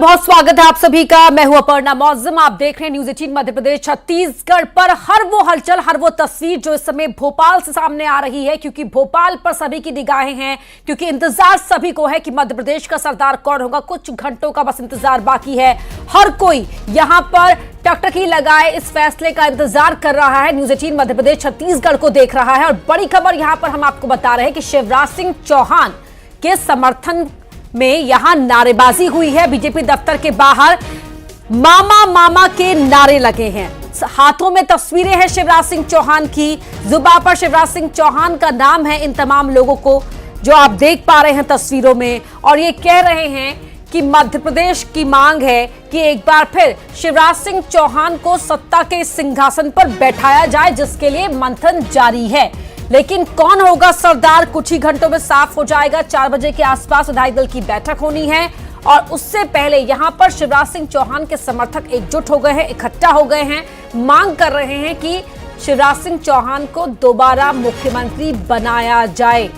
बहुत स्वागत है आप सभी का। मैं हूं अपर्णा मौजम। आप देख रहे हैं न्यूज 18 मध्य प्रदेश। छत्तीसगढ़ पर हर वो हलचल, हर वो तस्वीर जो इस समय भोपाल से सामने आ रही है, क्योंकि भोपाल पर सभी की निगाहें हैं, क्योंकि इंतजार सभी को है कि मध्य प्रदेश का सरदार कौन होगा। कुछ घंटों का बस इंतजार बाकी है। हर कोई यहां पर टकटकी लगाए इस फैसले का इंतजार कर रहा है। न्यूज 18 मध्य प्रदेश छत्तीसगढ़ को देख रहा है। और बड़ी खबर यहां पर हम आपको बता रहे हैं कि शिवराज सिंह चौहान के समर्थन में यहां नारेबाजी हुई है। बीजेपी दफ्तर के बाहर मामा मामा के नारे लगे हैं। हाथों में तस्वीरें हैं शिवराज सिंह चौहान की, जुबान पर शिवराज सिंह चौहान का नाम है इन तमाम लोगों को जो आप देख पा रहे हैं तस्वीरों में। और ये कह रहे हैं कि मध्य प्रदेश की मांग है कि एक बार फिर शिवराज सिंह चौहान को सत्ता के सिंहासन पर बैठाया जाए, जिसके लिए मंथन जारी है। लेकिन कौन होगा सरदार, कुछ ही घंटों में साफ हो जाएगा। 4 बजे के आसपास विधायक दल की बैठक होनी है और उससे पहले यहां पर शिवराज सिंह चौहान के समर्थक एकजुट हो गए हैं, इकट्ठा हो गए हैं, मांग कर रहे हैं कि शिवराज सिंह चौहान को दोबारा मुख्यमंत्री बनाया जाए।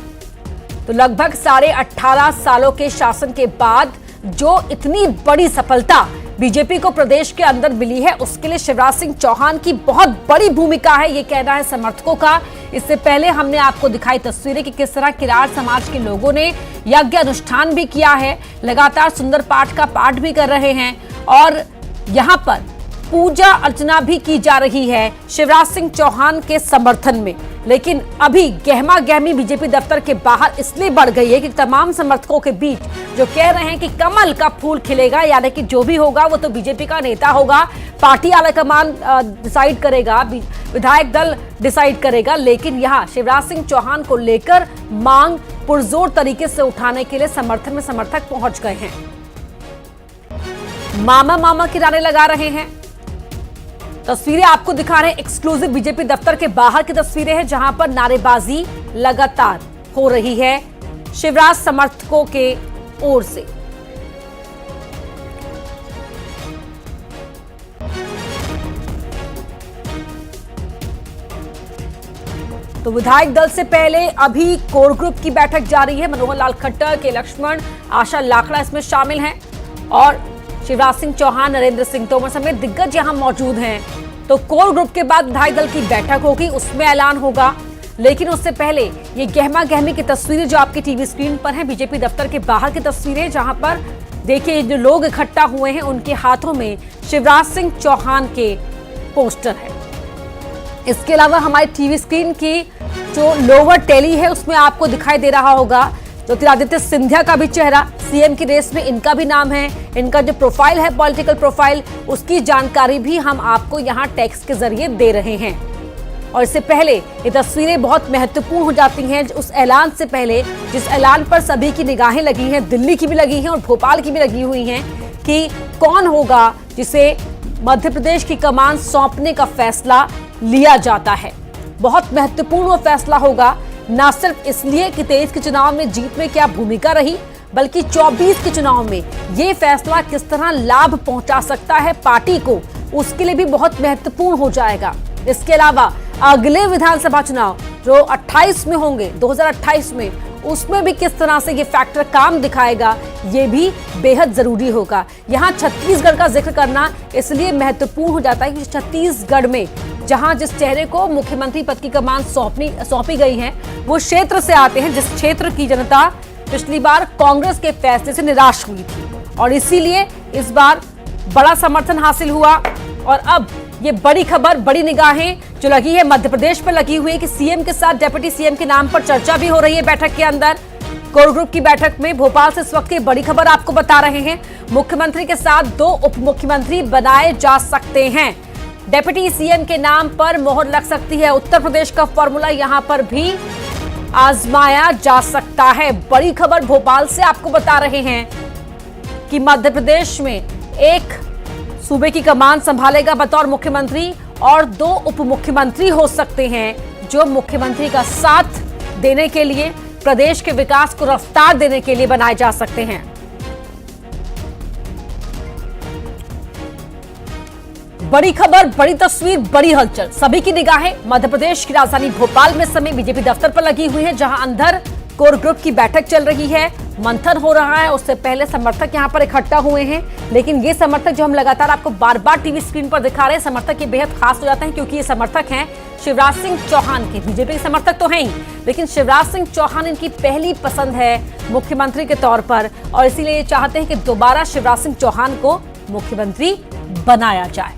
तो लगभग 18.5 सालों के शासन के बाद जो इतनी बड़ी सफलता बीजेपी को प्रदेश के अंदर मिली है, उसके लिए शिवराज सिंह चौहान की बहुत बड़ी भूमिका है, ये कहना है समर्थकों का। इससे पहले हमने आपको दिखाई तस्वीरें कि किस तरह किरार समाज के लोगों ने यज्ञ अनुष्ठान भी किया है, लगातार सुंदर पाठ का पाठ भी कर रहे हैं और यहां पर पूजा अर्चना भी की जा रही है शिवराज सिंह चौहान के समर्थन में। लेकिन अभी गहमा गहमी बीजेपी दफ्तर के बाहर इसलिए बढ़ गई है कि तमाम समर्थकों के बीच जो कह रहे हैं कि कमल का फूल खिलेगा, यानी कि जो भी होगा वो तो बीजेपी का नेता होगा, पार्टी आलाकमान डिसाइड करेगा, विधायक दल डिसाइड करेगा। लेकिन यहाँ शिवराज सिंह चौहान को लेकर मांग पुरजोर तरीके से उठाने के लिए समर्थन में समर्थक पहुंच गए हैं। मामा मामा के नारे लगा रहे हैं। तस्वीरें आपको दिखा रहे हैं, एक्सक्लूसिव बीजेपी दफ्तर के बाहर की तस्वीरें हैं जहां पर नारेबाजी लगातार हो रही है शिवराज समर्थकों के ओर से। तो विधायक दल से पहले अभी कोर ग्रुप की बैठक जारी है। मनोहर लाल खट्टर, के लक्ष्मण, आशा लाखड़ा इसमें शामिल हैं और शिवराज सिंह चौहान, नरेंद्र सिंह तोमर समेत दिग्गज यहां मौजूद हैं। तो कोर ग्रुप के बाद विधायक दल की बैठक होगी, उसमें ऐलान होगा। लेकिन उससे पहले ये गहमा गहमी की तस्वीरें जो आपकी टीवी स्क्रीन पर हैं, बीजेपी दफ्तर के बाहर की तस्वीरें, जहां पर देखिए जो लोग इकट्ठा हुए हैं उनके हाथों में शिवराज सिंह चौहान के पोस्टर है। इसके अलावा हमारी टीवी स्क्रीन की जो लोअर टेली है उसमें आपको दिखाई दे रहा होगा ज्योतिरादित्य सिंधिया का भी चेहरा, सीएम की रेस में इनका भी नाम है। इनका जो प्रोफाइल है, पॉलिटिकल प्रोफाइल, उसकी जानकारी भी हम आपको यहां टेक्स्ट के जरिए दे रहे हैं। और इससे पहले ये तस्वीरें बहुत महत्वपूर्ण हो जाती हैं उस ऐलान से पहले, जिस ऐलान पर सभी की निगाहें लगी हैं, दिल्ली की भी लगी हैं और भोपाल की भी लगी हुई हैं कि कौन होगा जिसे मध्य प्रदेश की कमान सौंपने का फैसला लिया जाता है। बहुत महत्वपूर्ण वो फैसला होगा, न सिर्फ इसलिए कि 23 के चुनाव में जीत में क्या भूमिका रही, बल्कि 24 के चुनाव में ये फैसला किस तरह लाभ पहुंचा सकता है पार्टी को, उसके लिए भी बहुत महत्वपूर्ण हो जाएगा। इसके अलावा अगले विधानसभा चुनाव जो 28 में होंगे, 2028 में, उसमें भी किस तरह से ये फैक्टर काम दिखाएगा, ये भी बेहद जरूरी होगा। यहाँ छत्तीसगढ़ का जिक्र करना इसलिए महत्वपूर्ण हो जाता है कि छत्तीसगढ़ में जहां जिस चेहरे को मुख्यमंत्री पद की कमान सौंपी गई है, वो क्षेत्र से आते हैं जिस क्षेत्र की जनता पिछली बार कांग्रेस के फैसले से निराश हुई थी और इसीलिए इस बार बड़ा समर्थन हासिल हुआ। और अब ये बड़ी खबर, बड़ी निगाहें जो लगी है मध्य प्रदेश पर लगी हुई है कि सीएम के साथ डिप्टी सीएम के नाम पर चर्चा भी हो रही है बैठक के अंदर। कोर ग्रुप की बैठक में भोपाल से इस वक्त की बड़ी खबर आपको बता रहे हैं। मुख्यमंत्री के साथ 2 उप मुख्यमंत्री बनाए जा सकते हैं। डिप्टी सीएम के नाम पर मोहर लग सकती है। उत्तर प्रदेश का फॉर्मूला यहां पर भी आजमाया जा सकता है। बड़ी खबर भोपाल से आपको बता रहे हैं कि मध्य प्रदेश में एक सूबे की कमान संभालेगा बतौर मुख्यमंत्री और 2 उप मुख्यमंत्री हो सकते हैं जो मुख्यमंत्री का साथ देने के लिए, प्रदेश के विकास को रफ्तार देने के लिए बनाए जा सकते हैं। बड़ी खबर, बड़ी तस्वीर, बड़ी हलचल, सभी की निगाहें मध्य प्रदेश की राजधानी भोपाल में समय बीजेपी दफ्तर पर लगी हुई है, जहां अंदर कोर ग्रुप की बैठक चल रही है, मंथन हो रहा है। उससे पहले समर्थक यहां पर इकट्ठा हुए हैं, लेकिन ये समर्थक जो हम लगातार आपको बार बार टीवी स्क्रीन पर दिखा रहे हैं, समर्थक ये बेहद खास हो जाते हैं क्योंकि ये समर्थक हैं शिवराज सिंह चौहान के। बीजेपी के समर्थक तो हैं ही, लेकिन शिवराज सिंह चौहान इनकी पहली पसंद है मुख्यमंत्री के तौर पर, और इसीलिए ये चाहते हैं कि दोबारा शिवराज सिंह चौहान को मुख्यमंत्री बनाया जाए।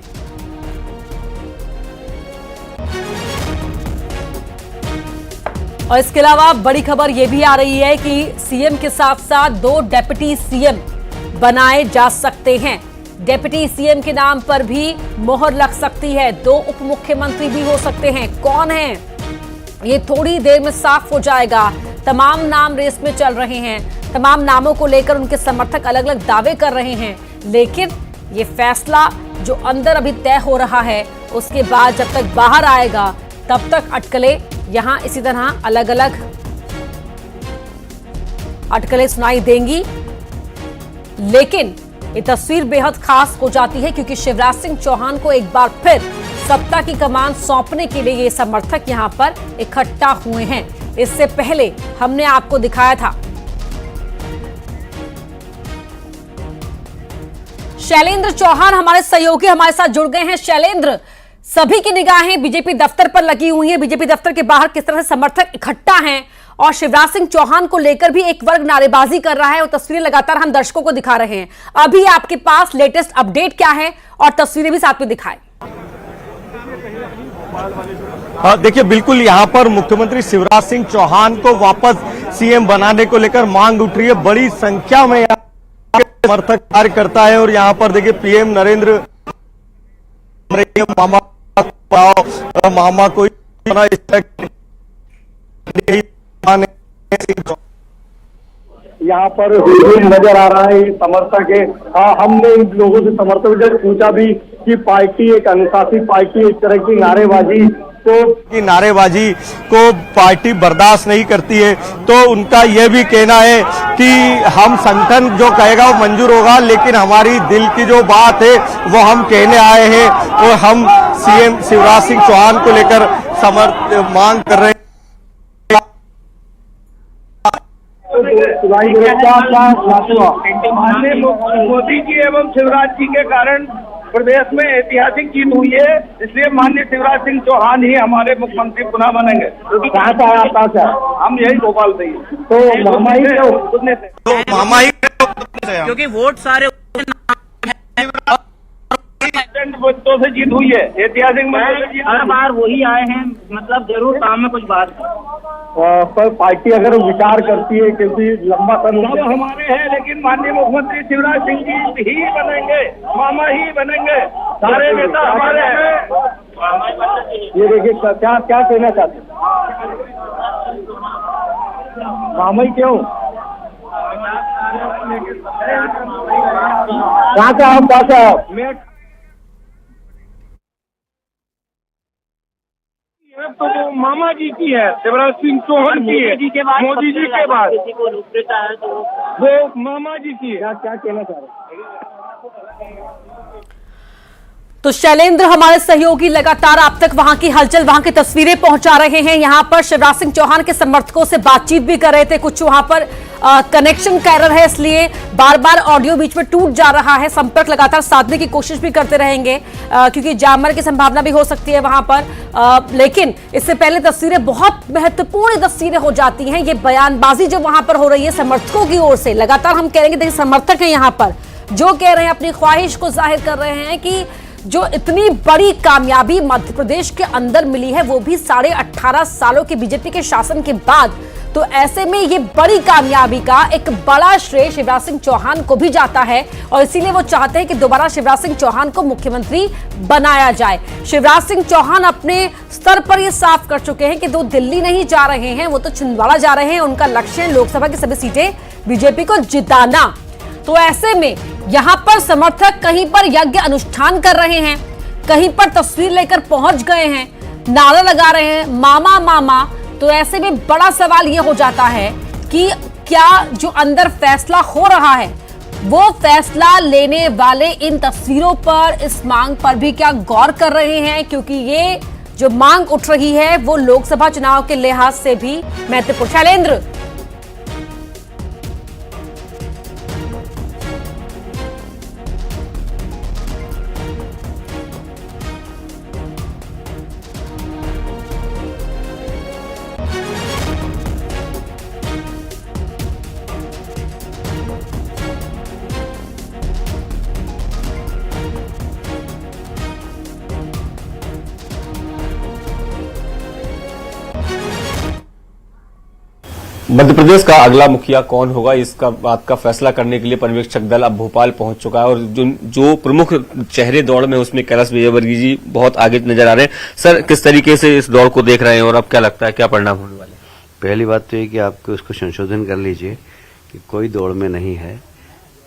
और इसके अलावा बड़ी खबर यह भी आ रही है कि सीएम के साथ साथ 2 डिप्टी सीएम बनाए जा सकते हैं। डिप्टी सीएम के नाम पर भी मोहर लग सकती है। 2 उप मुख्यमंत्री भी हो सकते हैं। कौन है ये थोड़ी देर में साफ हो जाएगा। तमाम नाम रेस में चल रहे हैं, तमाम नामों को लेकर उनके समर्थक अलग अलग दावे कर रहे हैं, लेकिन ये फैसला जो अंदर अभी तय हो रहा है, उसके बाद जब तक बाहर आएगा तब तक अटकलें यहां इसी तरह अलग अलग अटकलें सुनाई देंगी। लेकिन ये तस्वीर बेहद खास हो जाती है क्योंकि शिवराज सिंह चौहान को एक बार फिर सत्ता की कमान सौंपने के लिए ये समर्थक यहां पर इकट्ठा हुए हैं। इससे पहले हमने आपको दिखाया था शैलेंद्र चौहान हमारे सहयोगी हमारे साथ जुड़ गए हैं। शैलेंद्र, सभी की निगाहें बीजेपी दफ्तर पर लगी हुई है। बीजेपी दफ्तर के बाहर किस तरह से समर्थक इकट्ठा हैं और शिवराज सिंह चौहान को लेकर भी एक वर्ग नारेबाजी कर रहा है और तस्वीरें लगातार हम दर्शकों को दिखा रहे हैं। अभी आपके पास लेटेस्ट अपडेट क्या है और तस्वीरें भी साथ में दिखाएं। देखिए, बिल्कुल यहाँ पर मुख्यमंत्री शिवराज सिंह चौहान को वापस सीएम बनाने को लेकर मांग उठ रही है। बड़ी संख्या में समर्थक कार्यकर्ता है और यहाँ पर देखिए पीएम नरेंद्र मामा को यहाँ पर नजर आ रहा है समर्थक है। हमने इन लोगों से समर्थक जब पूछा भी कि पार्टी एक अनुशासित पार्टी इस तरह की नारेबाजी को पार्टी बर्दाश्त नहीं करती है, तो उनका यह भी कहना है कि हम संगठन जो कहेगा वो मंजूर होगा, लेकिन हमारी दिल की जो बात है वो हम कहने आए हैं और हम सीएम शिवराज सिंह चौहान को लेकर मांग कर रहे हैं। मोदी जी एवं शिवराज जी के कारण प्रदेश में ऐतिहासिक जीत हुई है, इसलिए माननीय शिवराज सिंह चौहान ही हमारे मुख्यमंत्री पुनः बनेंगे। कहाँ से आया आपका सर? हम यही भोपाल से ही। तो मामा ही क्योंकि वोट सारे वोटों से जीत हुई है, ऐतिहासिक हर बार वही आए हैं, मतलब जरूर काम में कुछ बात पर पार्टी अगर विचार करती है क्योंकि लंबा समय हमारे हैं, लेकिन माननीय मुख्यमंत्री शिवराज सिंह जी ही बनेंगे, मामा ही बनेंगे, सारे नेता हमारे हैं। ये देखिए क्या क्या कहना चाहते हैं मामा ही क्यों? कहाँ से आप? कहाँ से आप? तो वो मामा जी की है, शिवराज सिंह चौहान की है, मोदी जी के बाद वो मामा जी की है। क्या कहना चाह रहे हैं? तो शैलेंद्र हमारे सहयोगी लगातार आप तक वहां की हलचल, वहां की तस्वीरें पहुंचा रहे हैं। यहां पर शिवराज सिंह चौहान के समर्थकों से बातचीत भी कर रहे थे। कुछ वहां पर कनेक्शन का एरर है, इसलिए बार बार ऑडियो बीच में टूट जा रहा है। संपर्क लगातार साधने की कोशिश भी करते रहेंगे क्योंकि जामर की संभावना भी हो सकती है वहां पर। लेकिन इससे पहले तस्वीरें, बहुत महत्वपूर्ण तस्वीरें हो जाती हैं। ये बयानबाजी जो वहां पर हो रही है समर्थकों की ओर से, लगातार हम कहेंगे देखिए समर्थक हैं यहां पर जो कह रहे हैं, अपनी ख्वाहिश को जाहिर कर रहे हैं कि जो इतनी बड़ी कामयाबी मध्य प्रदेश के अंदर मिली है वो भी 18.5 सालों के बीजेपी के शासन के बाद, तो ऐसे में ये बड़ी कामयाबी का एक बड़ा श्रेय शिवराज सिंह चौहान को भी जाता है और इसीलिए वो चाहते हैं कि दोबारा शिवराज सिंह चौहान को मुख्यमंत्री बनाया जाए। शिवराज सिंह चौहान अपने स्तर पर ये साफ कर चुके हैं कि वो दिल्ली नहीं जा रहे हैं, वो तो छिंदवाड़ा जा रहे हैं। उनका लक्ष्य है लोकसभा की सभी सीटें बीजेपी को जिताना। तो ऐसे में यहां पर समर्थक कहीं पर यज्ञ अनुष्ठान कर रहे हैं, कहीं पर तस्वीर लेकर पहुंच गए हैं, नारा लगा रहे हैं मामा मामा। तो ऐसे में बड़ा सवाल यह हो जाता है कि क्या जो अंदर फैसला हो रहा है वो फैसला लेने वाले इन तस्वीरों पर, इस मांग पर भी क्या गौर कर रहे हैं, क्योंकि ये जो मांग उठ रही है वो लोकसभा चुनाव के लिहाज से भी महत्वपूर्ण। शैलेंद्र, मध्य प्रदेश का अगला मुखिया कौन होगा, इसका बात का फैसला करने के लिए पर्यवेक्षक दल अब भोपाल पहुंच चुका है और जो प्रमुख चेहरे दौड़ में उसमें कैलाश विजयवर्गीय जी बहुत आगे नजर आ रहे हैं। सर, किस तरीके से इस दौड़ को देख रहे हैं और अब क्या लगता है क्या परिणाम होने वाले? पहली बात तो ये कि आपको उसको संशोधन कर लीजिए कि कोई दौड़ में नहीं है।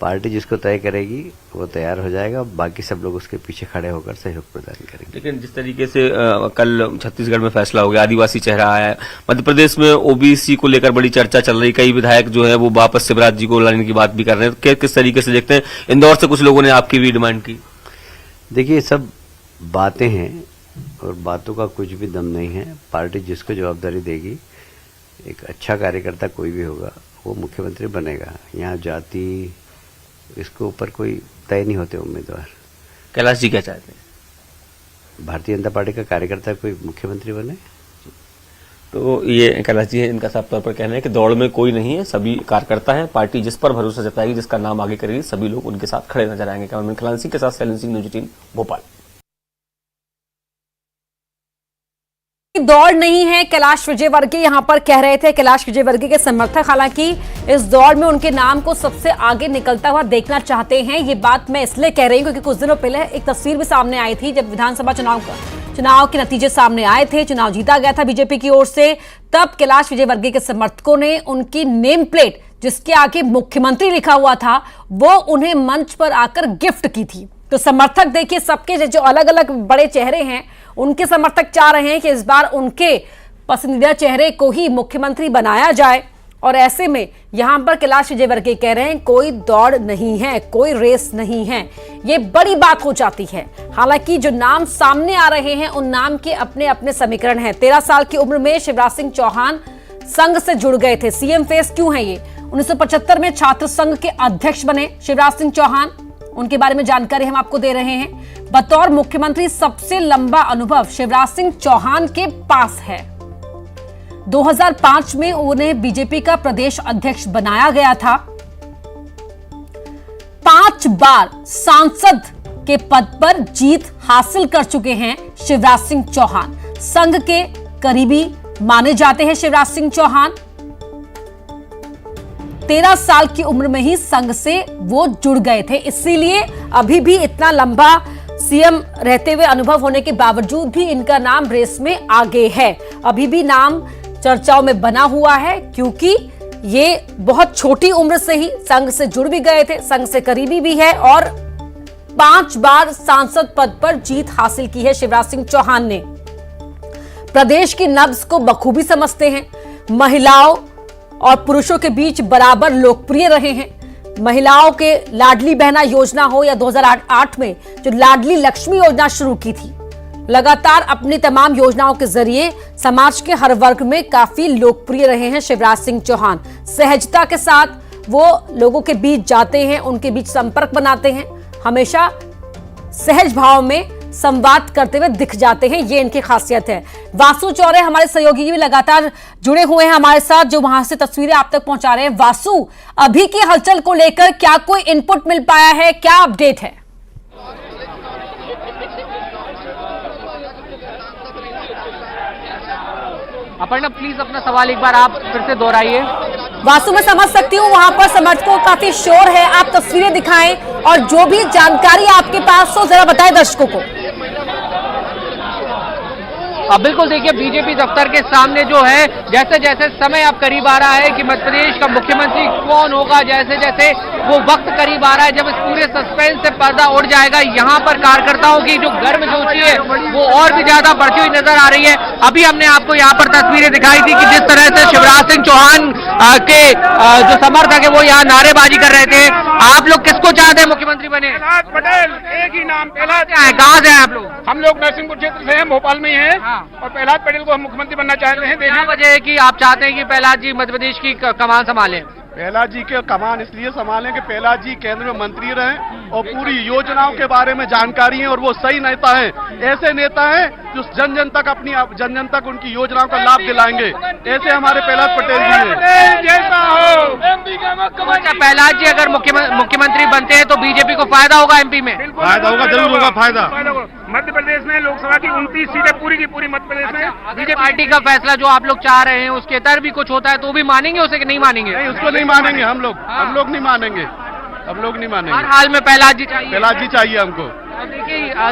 पार्टी जिसको तय करेगी वो तैयार हो जाएगा, बाकी सब लोग उसके पीछे खड़े होकर सहयोग प्रदान करेंगे। लेकिन जिस तरीके से कल छत्तीसगढ़ में फैसला हो गया, आदिवासी चेहरा आया है, मध्य प्रदेश में ओबीसी को लेकर बड़ी चर्चा चल रही, कई विधायक जो है वो वापस शिवराज जी को लाने की बात भी कर रहे हैं, किस तरीके से देखते हैं? इंदौर से कुछ लोगों ने आपकी भी डिमांड की। देखिए, सब बातें हैं और बातों का कुछ भी दम नहीं है। पार्टी जिसको जवाबदारी देगी, एक अच्छा कार्यकर्ता कोई भी होगा वो मुख्यमंत्री बनेगा। यहाँ जाति इसके ऊपर कोई तय नहीं होते उम्मीदवार। कैलाश जी क्या चाहते हैं? भारतीय जनता पार्टी का कार्यकर्ता कोई मुख्यमंत्री बने। तो ये कैलाश जी है, इनका साफ तौर पर कहना है कि दौड़ में कोई नहीं है, सभी कार्यकर्ता है, पार्टी जिस पर भरोसा जताएगी, जिसका नाम आगे करेगी, सभी लोग उनके साथ खड़े नजर आएंगे। कैमरामैन खलान सिंह के साथ शैलेंद्र सिंह, न्यूज़ 18 भोपाल। दौड़ नहीं है, कैलाश विजयवर्गीय यहां पर कह रहे थे। कैलाश विजयवर्गीय के समर्थक हालांकि इस दौड़ में उनके नाम को सबसे आगे निकलता हुआ देखना चाहते हैं। ये बात मैं इसलिए कह रही हूं क्योंकि कुछ दिनों पहले एक तस्वीर भी सामने आई थी जब विधानसभा चुनाव के नतीजे सामने आए थे, चुनाव जीता गया था बीजेपी की ओर से। तब कैलाश विजयवर्गीय के समर्थकों ने उनकी नेम प्लेट जिसके आगे मुख्यमंत्री लिखा हुआ था वो उन्हें मंच पर आकर गिफ्ट की थी। तो समर्थक देखिए, सबके जो अलग अलग बड़े चेहरे हैं उनके समर्थक चाह रहे हैं कि इस बार उनके पसंदीदा चेहरे को ही मुख्यमंत्री बनाया जाए। और ऐसे में यहां पर कैलाश विजयवर्गीय कह रहे हैं कोई दौड़ नहीं है, कोई रेस नहीं है। ये बड़ी बात हो जाती है। हालांकि जो नाम सामने आ रहे हैं उन नाम के अपने अपने समीकरण हैं। 13 साल की उम्र में शिवराज सिंह चौहान संघ से जुड़ गए थे। सीएम फेस क्यों है ये? 1975 में छात्र संघ के अध्यक्ष बने शिवराज सिंह चौहान, उनके बारे में जानकारी हम आपको दे रहे हैं। बतौर मुख्यमंत्री सबसे लंबा अनुभव शिवराज सिंह चौहान के पास है। 2005 में उन्हें बीजेपी का प्रदेश अध्यक्ष बनाया गया था। 5 बार सांसद के पद पर जीत हासिल कर चुके हैं शिवराज सिंह चौहान। संघ के करीबी माने जाते हैं शिवराज सिंह चौहान। 13 साल की उम्र में ही संघ से वो जुड़ गए थे, इसीलिए अभी भी इतना लंबा सीएम रहते हुए अनुभव होने के बावजूद भी इनका नाम रेस में आगे है। अभी भी नाम चर्चाओं में बना हुआ है क्योंकि ये बहुत छोटी उम्र से ही संघ से जुड़ भी गए थे, संघ से करीबी भी है और 5 बार सांसद पद पर जीत हासिल की है शिवराज सिंह चौहान ने। प्रदेश की नब्ज को बखूबी समझते हैं। महिलाओं और पुरुषों के बीच बराबर लोकप्रिय रहे हैं। महिलाओं के लाडली बहना योजना हो या 2008 में जो लाडली लक्ष्मी योजना शुरू की थी, लगातार अपनी तमाम योजनाओं के जरिए समाज के हर वर्ग में काफी लोकप्रिय रहे हैं शिवराज सिंह चौहान। सहजता के साथ वो लोगों के बीच जाते हैं, उनके बीच संपर्क बनाते हैं, हमेशा सहज भाव में संवाद करते हुए दिख जाते हैं, ये इनकी खासियत है। वासु चौरे हमारे सहयोगी भी लगातार जुड़े हुए हैं हमारे साथ, जो वहां से तस्वीरें आप तक पहुंचा रहे हैं। वासु, अभी की हलचल को लेकर क्या कोई इनपुट मिल पाया है, क्या अपडेट है? अपर्णा, प्लीज अपना सवाल एक बार आप फिर से दोहराइए। वासु, मैं समझ सकती हूँ वहां पर समर्थकों का काफी शोर है, आप तस्वीरें दिखाएं और जो भी जानकारी आपके पास हो जरा बताएं दर्शकों को। अब बिल्कुल देखिए, बीजेपी दफ्तर के सामने जो है जैसे जैसे समय अब करीब आ रहा है कि मध्य प्रदेश का मुख्यमंत्री कौन होगा, जैसे जैसे वो वक्त करीब आ रहा है जब इस पूरे सस्पेंस से पर्दा उड़ जाएगा, यहाँ पर कार्यकर्ताओं की जो गर्मजोशी है वो और भी ज्यादा बढ़ती हुई नजर आ रही है। अभी हमने आपको यहाँ पर तस्वीरें दिखाई थी कि जिस तरह से शिवराज सिंह चौहान के जो समर्थक है वो यहाँ नारेबाजी कर रहे थे। आप लोग किसको चाहते हैं मुख्यमंत्री बने? प्रहलाद पटेल, एक ही नाम प्रहलाद। कहाँ से हैं आप लोग? हम लोग नरसिंहपुर क्षेत्र से हैं, भोपाल में ही हैं और प्रहलाद पटेल को हम मुख्यमंत्री बनना चाहते हैं। क्या वजह है कि आप चाहते हैं कि प्रहलाद जी मध्य प्रदेश की कमान संभालें? प्रहलाद जी के कमान इसलिए संभालें कि प्रहलाद जी केंद्र में मंत्री रहे और पूरी योजनाओं के बारे में जानकारी है और वो सही नेता हैं। ऐसे नेता हैं जो जन जन तक उनकी योजनाओं का लाभ दिलाएंगे। ऐसे हमारे प्रहलाद पटेल जी हैं। जैसा हो अच्छा, प्रहलाद जी अगर मुख्यमंत्री बनते हैं तो बीजेपी को फायदा होगा एमपी में? फायदा होगा, जरूर होगा फायदा। मध्य प्रदेश में लोकसभा की 29 सीटें पूरी की पूरी मध्य प्रदेश में बीजेपी पार्टी का फैसला जो आप लोग चाह रहे हैं उसके तर भी कुछ होता है तो भी मानेंगे उसे कि नहीं मानेंगे? नहीं, उसको नहीं मानेंगे हम लोग नहीं मानेंगे, हम लोग नहीं मानेंगे। हर हाल में प्रहलाद जी चाहिए, प्रहलाद जी चाहिए हमको।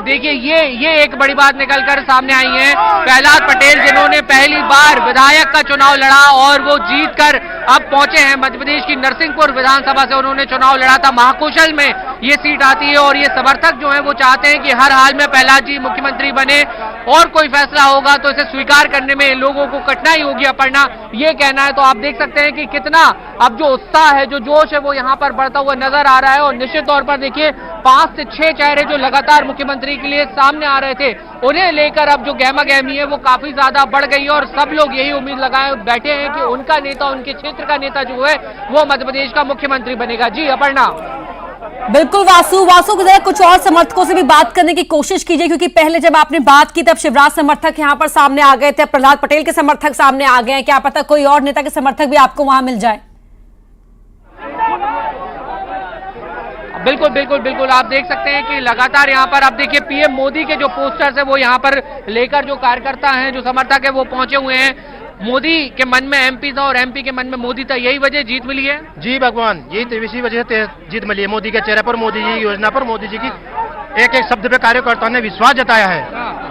देखिए ये एक बड़ी बात निकलकर सामने आई है। प्रहलाद पटेल जिन्होंने पहली बार विधायक का चुनाव लड़ा और वो जीतकर अब पहुंचे हैं मध्य प्रदेश की नरसिंहपुर विधानसभा से उन्होंने चुनाव लड़ा था। महाकौशल में ये सीट आती है और ये समर्थक जो है वो चाहते हैं कि हर हाल में प्रहलाद जी मुख्यमंत्री बने और कोई फैसला होगा तो इसे स्वीकार करने में लोगों को कठिनाई होगी। अपर्णा, ये कहना है तो आप देख सकते हैं कि कितना अब जो उत्साह है, जो जोश है वो यहाँ पर बढ़ता हुआ नजर आ रहा है। और निश्चित तौर पर देखिए 5 से 6 चेहरे जो लगातार मुख्यमंत्री के लिए सामने आ रहे थे, उन्हें लेकर अब जो गहमा गहमी है वो काफी ज्यादा बढ़ गई है और सब लोग यही उम्मीद लगाए बैठे हैं कि उनका नेता, उनके क्षेत्र का नेता जो है वो मध्य प्रदेश का मुख्यमंत्री बनेगा। जी अपर्णा। बिल्कुल वासु की कुछ और समर्थकों से भी बात करने की कोशिश कीजिए, क्योंकि पहले जब आपने बात की तब शिवराज समर्थक यहां पर सामने आ गए थे, प्रहलाद पटेल के समर्थक सामने आ गए हैं। क्या पता कोई और नेता के समर्थक भी आपको वहां मिल जाए? बिल्कुल बिल्कुल बिल्कुल, आप देख सकते हैं कि लगातार यहाँ पर आप देखिए पीएम मोदी के जो पोस्टर्स है वो यहाँ पर लेकर जो कार्यकर्ता हैं, जो समर्थक है वो पहुंचे हुए हैं। मोदी के मन में एमपी था और एमपी के मन में मोदी था, यही वजह जीत मिली है? जी भगवान, यही इसी वजह से जीत मिली है। मोदी के चेहरे पर, मोदी जी की योजना पर, मोदी जी की एक एक शब्द पे कार्यकर्ताओं ने विश्वास जताया है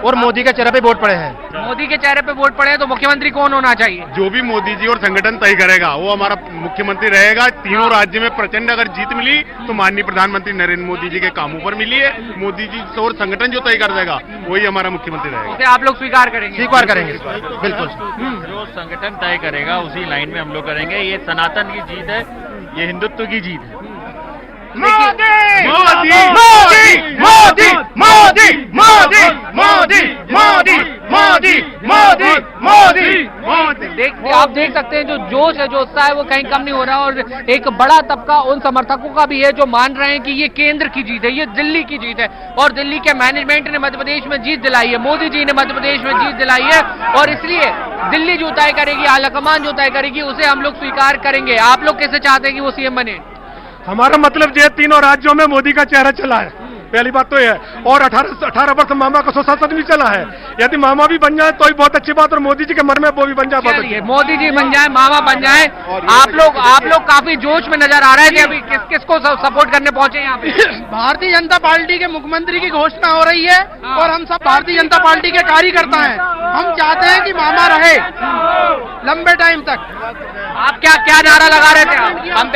और मोदी के चेहरे पे वोट पड़े हैं। मोदी के चेहरे पे वोट पड़े हैं तो मुख्यमंत्री कौन होना चाहिए? जो भी मोदी जी और संगठन तय करेगा वो हमारा मुख्यमंत्री रहेगा। तीनों राज्य में प्रचंड अगर जीत मिली तो माननीय प्रधानमंत्री नरेंद्र मोदी जी के कामों पर मिली है। मोदी जी और संगठन जो तय कर देगा वही हमारा मुख्यमंत्री रहेगा। उसे आप लोग स्वीकार करेंगे? स्वीकार करेंगे, बिल्कुल। जो संगठन तय करेगा उसी लाइन में हम लोग करेंगे। ये सनातन की जीत है, ये हिंदुत्व की जीत है। मोदी मोदी मोदी मोदी मोदी मोदी मोदी मोदी मोदी मोदी मोदी मोदी। आप देख सकते हैं जो जोश है, जो उत्साह है वो कहीं कम नहीं हो रहा और एक बड़ा तबका उन समर्थकों का भी है जो मान रहे हैं कि ये केंद्र की जीत है, ये दिल्ली की जीत है और दिल्ली के मैनेजमेंट ने मध्य प्रदेश में जीत दिलाई है, मोदी जी ने मध्य प्रदेश में जीत दिलाई है और इसलिए दिल्ली जो तय करेगी, आलाकमान जो तय करेगी उसे हम लोग स्वीकार करेंगे। आप लोग कैसे चाहते हैं कि वो सीएम बने? हमारा मतलब ये तीनों राज्यों में मोदी का चेहरा चला है, पहली बात तो ये है। और 18 वर्ष मामा का सुशासन भी चला है। यदि मामा भी बन जाए तो ही बहुत अच्छी बात और मोदी जी के मन में वो भी बन जाए बहुत अच्छी। मोदी जी बन जाए, मामा बन जाए। आप लोग काफी जोश में नजर आ रहे थे। अभी किसको सपोर्ट करने पहुंचे यहाँ पे? भारतीय जनता पार्टी के मुख्यमंत्री की घोषणा हो रही है और हम सब भारतीय जनता पार्टी के कार्यकर्ता हैं। हम चाहते हैं कि मामा रहे लंबे टाइम तक। आप क्या नारा लगा रहे थे? हम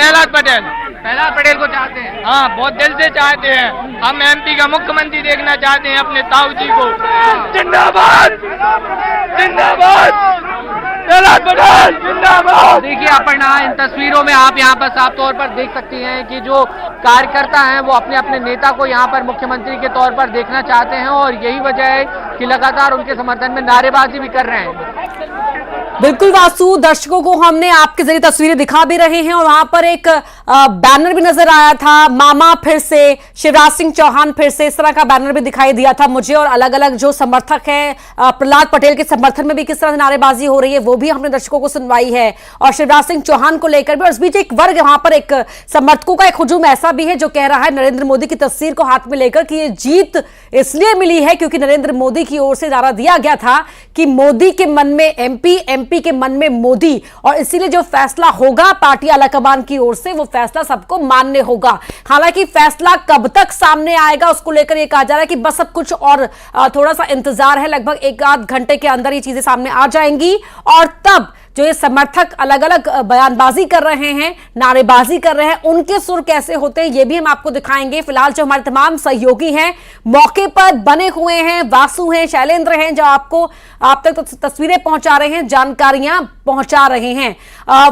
प्रहलाद पटेल को चाहते हैं? हाँ, बहुत दिल से चाहते हैं। हम एमपी का मुख्यमंत्री देखना चाहते हैं अपने ताऊ जी को। जिंदाबाद जिंदाबाद प्रहलाद पटेल जिंदाबाद। देखिए अपर्णा, इन तस्वीरों में आप यहाँ पर साफ तौर पर देख सकती हैं कि जो कार्यकर्ता हैं वो अपने अपने नेता को यहाँ पर मुख्यमंत्री के तौर पर देखना चाहते हैं और यही वजह है कि लगातार उनके समर्थन में नारेबाजी भी कर रहे हैं। बिल्कुल वासु, दर्शकों को हमने आपके जरिए तस्वीरें दिखा भी रहे हैं और वहां पर एक बैनर भी नजर आया था, मामा फिर से, शिवराज सिंह चौहान फिर से, इस तरह का बैनर भी दिखाई दिया था मुझे। और अलग अलग जो समर्थक हैं प्रहलाद पटेल के समर्थन में भी किस तरह से नारेबाजी हो रही है वो भी हमने दर्शकों को सुनवाई है और शिवराज सिंह चौहान को लेकर भी। और इस बीच एक वर्ग वहां पर एक समर्थकों का एक हुजूम ऐसा भी है जो कह रहा है नरेंद्र मोदी की तस्वीर को हाथ में लेकर कि ये जीत इसलिए मिली है क्योंकि नरेंद्र मोदी की ओर से नारा दिया गया था कि मोदी के मन में एमपी, एमपी के मन में मोदी, और इसीलिए जो फैसला होगा पार्टी आलाकमान की ओर से वो फैसला सबको मान्य होगा। हालांकि फैसला कब तक सामने आएगा उसको लेकर ये कहा जा रहा है कि बस अब कुछ और थोड़ा सा इंतजार है, लगभग 1-8 घंटे के अंदर ये चीजें सामने आ जाएंगी और तब जो ये समर्थक अलग अलग बयानबाजी कर रहे हैं, नारेबाजी कर रहे हैं, उनके सुर कैसे होते हैं ये भी हम आपको दिखाएंगे। फिलहाल जो हमारे तमाम सहयोगी हैं मौके पर बने हुए हैं, वासु हैं, शैलेंद्र हैं, जो आपको आप तक तस्वीरें पहुंचा रहे हैं, जानकारियां पहुंचा रहे हैं।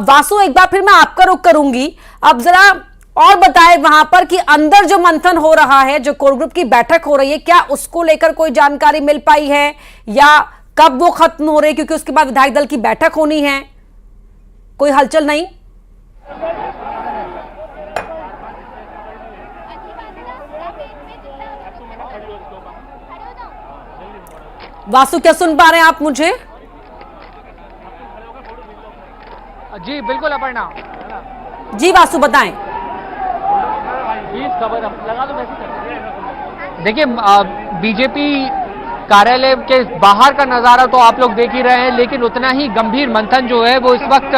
वासु, एक बार फिर मैं आपका रुख करूंगी, अब जरा और बताएं वहां पर कि अंदर जो मंथन हो रहा है, जो कोर ग्रुप की बैठक हो रही है, क्या उसको लेकर कोई जानकारी मिल पाई है या कब वो खत्म हो रही है? क्योंकि उसके बाद विधायक दल की बैठक होनी है, कोई हलचल नहीं। वासु, क्या सुन पा रहे हैं आप मुझे? जी बिल्कुल अपर्णा। जी वासु बताएं। खबर लगा दो। देखिए बीजेपी कार्यालय के बाहर का नजारा तो आप लोग देख ही रहे हैं, लेकिन उतना ही गंभीर मंथन जो है वो इस वक्त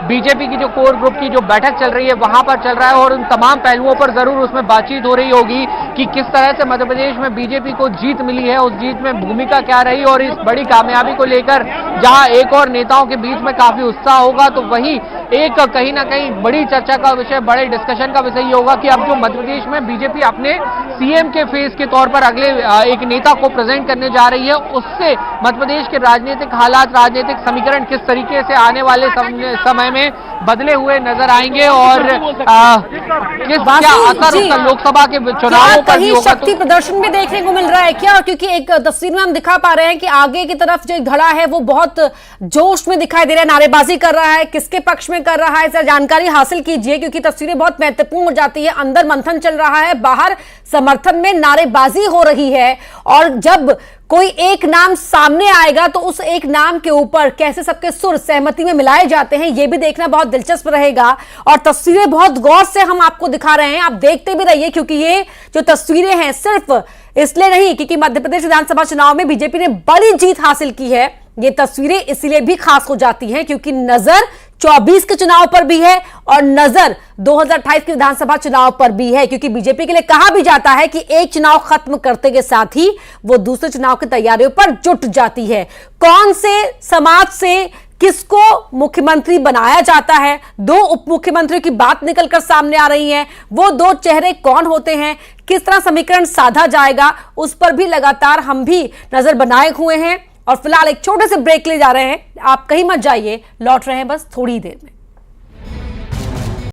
बीजेपी की जो कोर ग्रुप की जो बैठक चल रही है वहां पर चल रहा है और उन तमाम पहलुओं पर जरूर उसमें बातचीत हो रही होगी कि किस तरह से मध्य प्रदेश में बीजेपी को जीत मिली है, उस जीत में भूमिका क्या रही और इस बड़ी कामयाबी को लेकर जहां एक और नेताओं के बीच में काफी उत्साह होगा तो वही एक कहीं ना कहीं बड़ी चर्चा का विषय, बड़े डिस्कशन का विषय होगा कि अब जो मध्य प्रदेश में बीजेपी अपने सीएम के फेस के तौर पर अगले एक नेता को प्रेजेंट करने जा रही है, उससे मध्य प्रदेश के राजनीतिक हालात, राजनीतिक समीकरण किस तरीके से आने वाले समय में बदले हुए नजर आएंगे और क्या असर उसका लोकसभा के चुनावों पर भी होगा। शक्ति प्रदर्शन भी देखने को मिल रहा है क्या? क्योंकि एक तस्वीर में हम दिखा पा रहे हैं कि आगे की तरफ जो धड़ा है वो बहुत जोश में दिखाई दे रहा है, नारेबाजी कर रहा है, किसके पक्ष में कर रहा है, इससे जानकारी हासिल कीजिए क्योंकि तस्वीरें बहुत महत्वपूर्ण हो जाती है। अंदर मंथन चल रहा है, बाहर समर्थन में नारेबाजी हो रही है और जब कोई एक नाम सामने आएगा तो उस एक नाम के ऊपर कैसे सबके सुर सहमति में मिलाए जाते हैं ये भी देखना बहुत दिलचस्प रहेगा। और तस्वीरें बहुत गौर से हम आपको दिखा रहे हैं, आप देखते भी रहिए क्योंकि ये जो तस्वीरें हैं सिर्फ इसलिए नहीं क्योंकि मध्य प्रदेश विधानसभा चुनाव में बीजेपी ने बड़ी जीत हासिल की है, ये तस्वीरें इसलिए भी खास हो जाती हैं क्योंकि नजर 24 के चुनाव पर भी है और नजर 2028 के विधानसभा चुनाव पर भी है क्योंकि बीजेपी के लिए कहा भी जाता है कि एक चुनाव खत्म करते के साथ ही वो दूसरे चुनाव की तैयारियों पर जुट जाती है। कौन से समाज से किसको मुख्यमंत्री बनाया जाता है, दो उप मुख्यमंत्रियों की बात निकलकर सामने आ रही है, वो दो चेहरे कौन होते हैं, किस तरह समीकरण साधा जाएगा, उस पर भी लगातार हम भी नजर बनाए हुए हैं। और फिलहाल एक छोटे से ब्रेक ले जा रहे हैं, आप कहीं मत जाइए, लौट रहे हैं बस थोड़ी देर में।